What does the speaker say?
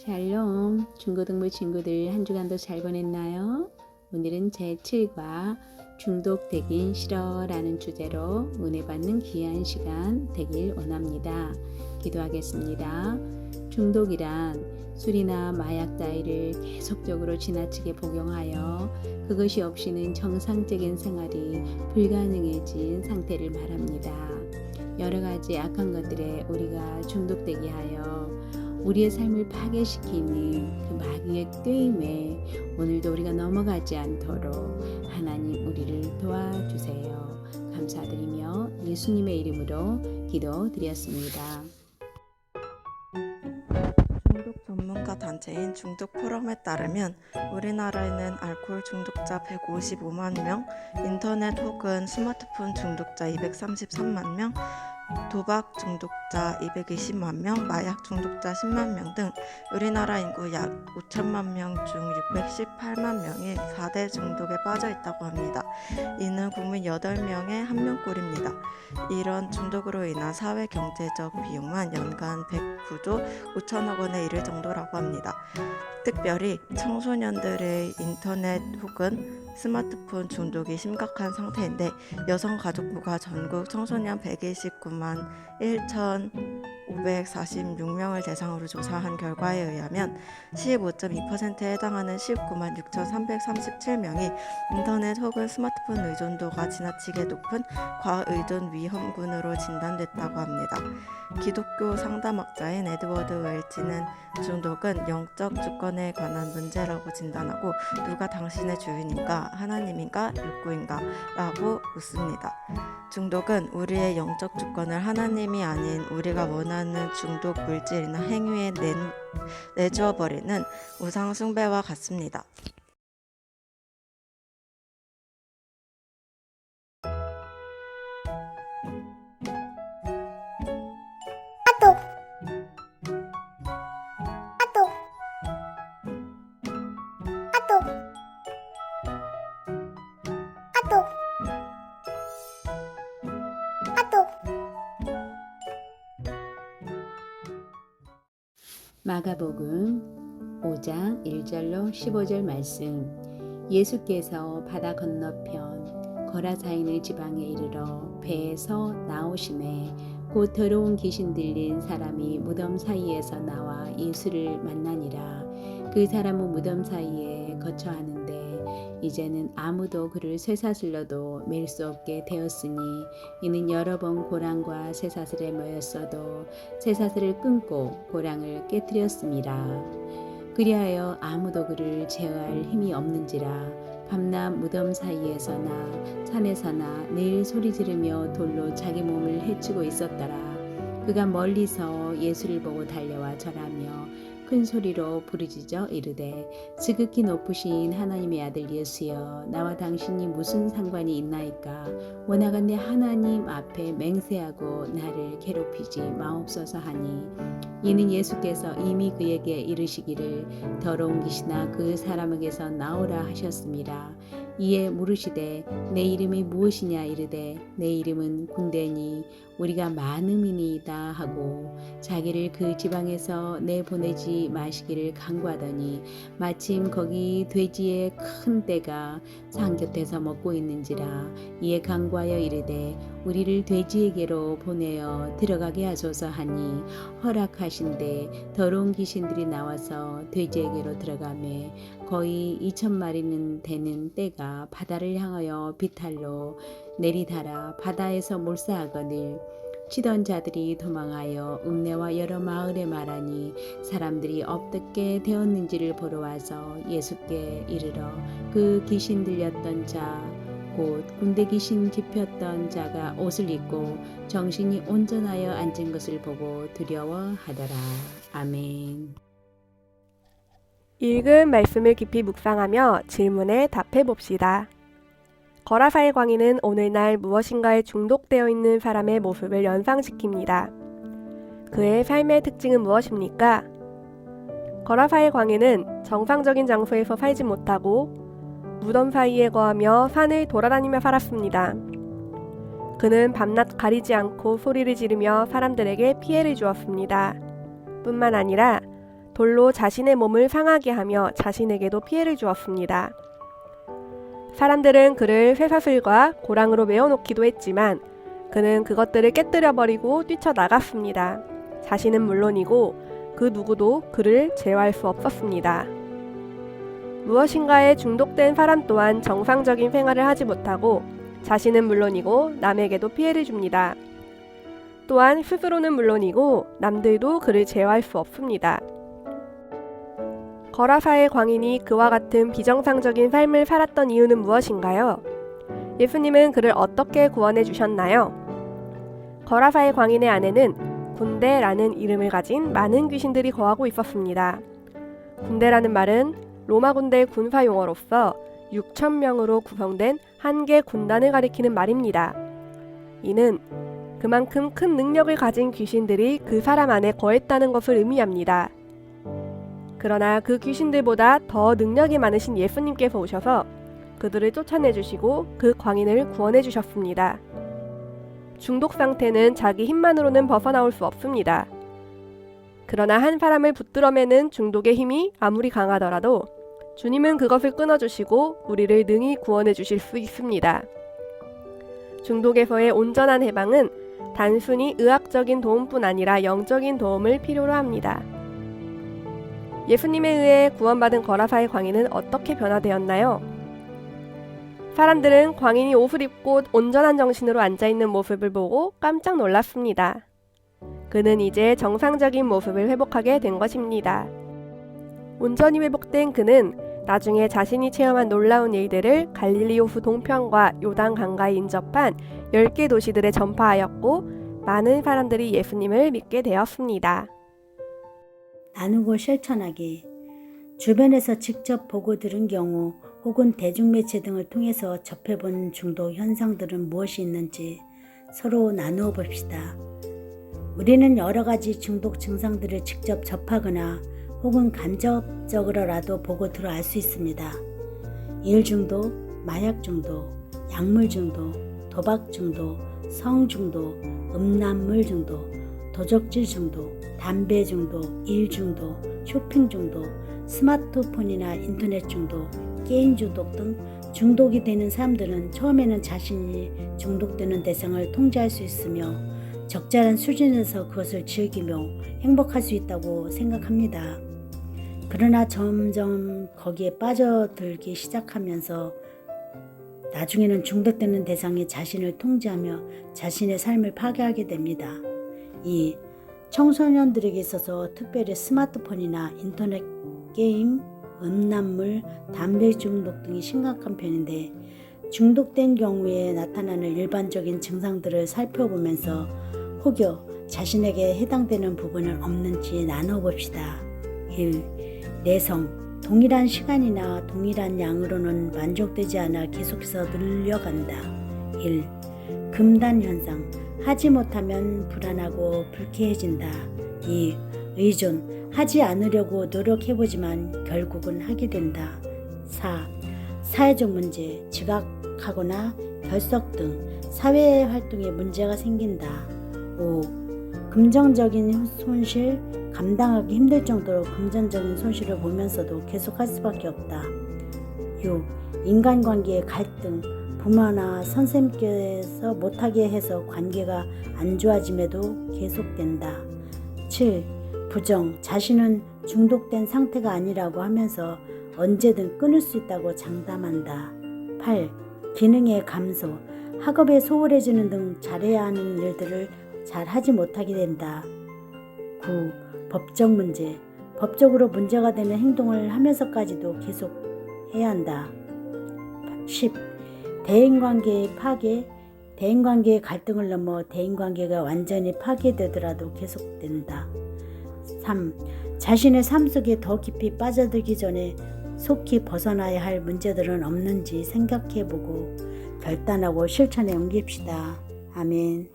샬롬, 중고등부 친구들 한 주간도 잘 보냈나요? 오늘은 제7과 중독되긴 싫어라는 주제로 은혜 받는 귀한 시간 되길 원합니다. 기도하겠습니다. 중독이란 술이나 마약 따위를 계속적으로 지나치게 복용하여 그것이 없이는 정상적인 생활이 불가능해진 상태를 말합니다. 여러 가지 악한 것들에 우리가 중독되게 하여 우리의 삶을 파괴시키는 그 마귀의 꾀임에 오늘도 우리가 넘어가지 않도록 하나님 우리를 도와주세요. 감사드리며 예수님의 이름으로 기도드렸습니다. 중독 전문가 단체인 중독포럼에 따르면 우리나라에는 알코올 중독자 155만 명, 인터넷 혹은 스마트폰 중독자 233만 명, 도박 중독자 220만 명, 마약 중독자 10만 명 등 우리나라 인구 약 5천만 명 중 618만 명이 4대 중독에 빠져 있다고 합니다. 이는 국민 8명의 1명꼴입니다. 이런 중독으로 인한 사회 경제적 비용만 연간 109조 5천억 원에 이를 정도라고 합니다. 특별히 청소년들의 인터넷 혹은 스마트폰 중독이 심각한 상태인데 여성가족부가 전국 청소년 129만 1,546명을 대상으로 조사한 결과에 의하면 15.2%에 해당하는 19만 6,337명이 인터넷 혹은 스마트폰 의존도가 지나치게 높은 과의존 위험군으로 진단됐다고 합니다. 기독교 상담학자인 에드워드 웰치는 중독은 영적 주권에 관한 문제라고 진단하고 누가 당신의 주인인가, 하나님인가, 욕구인가? 라고 묻습니다. 중독은 우리의 영적 주권을 하나님이 아닌 우리가 원하는 중독 물질이나 행위에 내주어 버리는 우상 숭배와 같습니다. 마가복음 5장 1절로 15절 말씀. 예수께서 바다 건너편 거라사인의 지방에 이르러 배에서 나오심에 곧 더러운 귀신 들린 사람이 무덤 사이에서 나와 예수를 만나니라. 그 사람은 무덤 사이에 거처하는데 이제는 아무도 그를 쇠사슬로도 맬 수 없게 되었으니 이는 여러 번 고랑과 쇠사슬에 모였어도 쇠사슬을 끊고 고랑을 깨뜨렸음이라. 그리하여 아무도 그를 제어할 힘이 없는지라. 밤낮 무덤 사이에서나 산에서나 매일 소리 지르며 돌로 자기 몸을 해치고 있었더라. 그가 멀리서 예수를 보고 달려와 절하며 큰 소리로 부르짖어 이르되 지극히 높으신 하나님의 아들 예수여, 나와 당신이 무슨 상관이 있나이까? 원하건대 하나님 앞에 맹세하고 나를 괴롭히지 마옵소서 하니, 이는 예수께서 이미 그에게 이르시기를 더러운 귀신아 그 사람에게서 나오라 하셨습니다. 이에 물으시되 내 이름이 무엇이냐 이르되 내 이름은 군대니 우리가 많음이니이다 하고 자기를 그 지방에서 내보내지 마시기를 간구하더니 마침 거기 돼지의 큰 떼가 산 곁에서 먹고 있는지라. 이에 간구하여 이르되 우리를 돼지에게로 보내어 들어가게 하소서 하니 허락하신대 더러운 귀신들이 나와서 돼지에게로 들어가매 거의 2,000마리는 되는 떼가 바다를 향하여 비탈로 내리달아 바다에서 몰사하거늘 치던 자들이 도망하여 읍내와 여러 마을에 말하니 사람들이 어떻게 되었는지를 보러 와서 예수께 이르러 그 귀신 들렸던 자 곧 군대 귀신 집혔던 자가 옷을 입고 정신이 온전하여 앉은 것을 보고 두려워하더라. 아멘. 읽은 말씀을 깊이 묵상하며 질문에 답해 봅시다. 거라사의 광희는 오늘날 무엇인가에 중독되어 있는 사람의 모습을 연상시킵니다. 그의 삶의 특징은 무엇입니까? 거라사의 광희는 정상적인 장소에서 살지 못하고 무덤 사이에 거하며 산을 돌아다니며 살았습니다. 그는 밤낮 가리지 않고 소리를 지르며 사람들에게 피해를 주었습니다. 뿐만 아니라 돌로 자신의 몸을 상하게 하며 자신에게도 피해를 주었습니다. 사람들은 그를 쇠사슬과 고랑으로 메어놓기도 했지만 그는 그것들을 깨뜨려버리고 뛰쳐나갔습니다. 자신은 물론이고 그 누구도 그를 제어할 수 없었습니다. 무엇인가에 중독된 사람 또한 정상적인 생활을 하지 못하고 자신은 물론이고 남에게도 피해를 줍니다. 또한 스스로는 물론이고 남들도 그를 제어할 수 없습니다. 거라사의 광인이 그와 같은 비정상적인 삶을 살았던 이유는 무엇인가요? 예수님은 그를 어떻게 구원해 주셨나요? 거라사의 광인의 안에는 군대라는 이름을 가진 많은 귀신들이 거하고 있었습니다. 군대라는 말은 로마 군대의 군사 용어로서 6,000명으로 구성된 한 개 군단을 가리키는 말입니다. 이는 그만큼 큰 능력을 가진 귀신들이 그 사람 안에 거했다는 것을 의미합니다. 그러나 그 귀신들보다 더 능력이 많으신 예수님께서 오셔서 그들을 쫓아내주시고 그 광인을 구원해 주셨습니다. 중독 상태는 자기 힘만으로는 벗어나올 수 없습니다. 그러나 한 사람을 붙들어매는 중독의 힘이 아무리 강하더라도 주님은 그것을 끊어주시고 우리를 능히 구원해 주실 수 있습니다. 중독에서의 온전한 해방은 단순히 의학적인 도움뿐 아니라 영적인 도움을 필요로 합니다. 예수님에 의해 구원받은 거라사의 광인은 어떻게 변화되었나요? 사람들은 광인이 옷을 입고 온전한 정신으로 앉아있는 모습을 보고 깜짝 놀랐습니다. 그는 이제 정상적인 모습을 회복하게 된 것입니다. 온전히 회복된 그는 나중에 자신이 체험한 놀라운 일들을 갈릴리 호수 동편과 요단 강가에 인접한 10개 도시들에 전파하였고 많은 사람들이 예수님을 믿게 되었습니다. 나누고 실천하기. 주변에서 직접 보고 들은 경우 혹은 대중매체 등을 통해서 접해본 중독 현상들은 무엇이 있는지 서로 나누어 봅시다. 우리는 여러 가지 중독 증상들을 직접 접하거나 혹은 간접적으로라도 보고 들어 알 수 있습니다. 일 중독, 마약 중독, 약물 중독, 도박 중독, 성 중독, 음란물 중독, 도적질 중독, 담배 중독, 일 중독, 쇼핑 중독, 스마트폰이나 인터넷 중독, 게임 중독 등 중독이 되는 사람들은 처음에는 자신이 중독되는 대상을 통제할 수 있으며 적절한 수준에서 그것을 즐기며 행복할 수 있다고 생각합니다. 그러나 점점 거기에 빠져들기 시작하면서 나중에는 중독되는 대상이 자신을 통제하며 자신의 삶을 파괴하게 됩니다. 이 청소년들에게 있어서 특별히 스마트폰이나 인터넷 게임, 음란물, 담배 중독 등이 심각한 편인데 중독된 경우에 나타나는 일반적인 증상들을 살펴보면서 혹여 자신에게 해당되는 부분은 없는지 나눠봅시다. 1. 내성. 동일한 시간이나 동일한 양으로는 만족되지 않아 계속해서 늘려간다. 1. 금단 현상. 하지 못하면 불안하고 불쾌해진다. 2. 의존. 하지 않으려고 노력해보지만 결국은 하게 된다. 4. 사회적 문제. 지각하거나 결석 등 사회 활동에 문제가 생긴다. 5. 금전적인 손실. 감당하기 힘들 정도로 금전적인 손실을 보면서도 계속할 수밖에 없다. 6. 인간관계의 갈등. 부모나 선생님께서 못하게 해서 관계가 안 좋아짐에도 계속된다. 7. 부정. 자신은 중독된 상태가 아니라고 하면서 언제든 끊을 수 있다고 장담한다. 8. 기능의 감소. 학업에 소홀해지는 등 잘해야 하는 일들을 잘 하지 못하게 된다. 9. 법적 문제. 법적으로 문제가 되는 행동을 하면서까지도 계속 해야 한다. 10. 대인관계의 파괴. 대인관계의 갈등을 넘어 대인관계가 완전히 파괴되더라도 계속된다. 3. 자신의 삶 속에 더 깊이 빠져들기 전에 속히 벗어나야 할 문제들은 없는지 생각해보고 결단하고 실천에 옮깁시다. 아멘.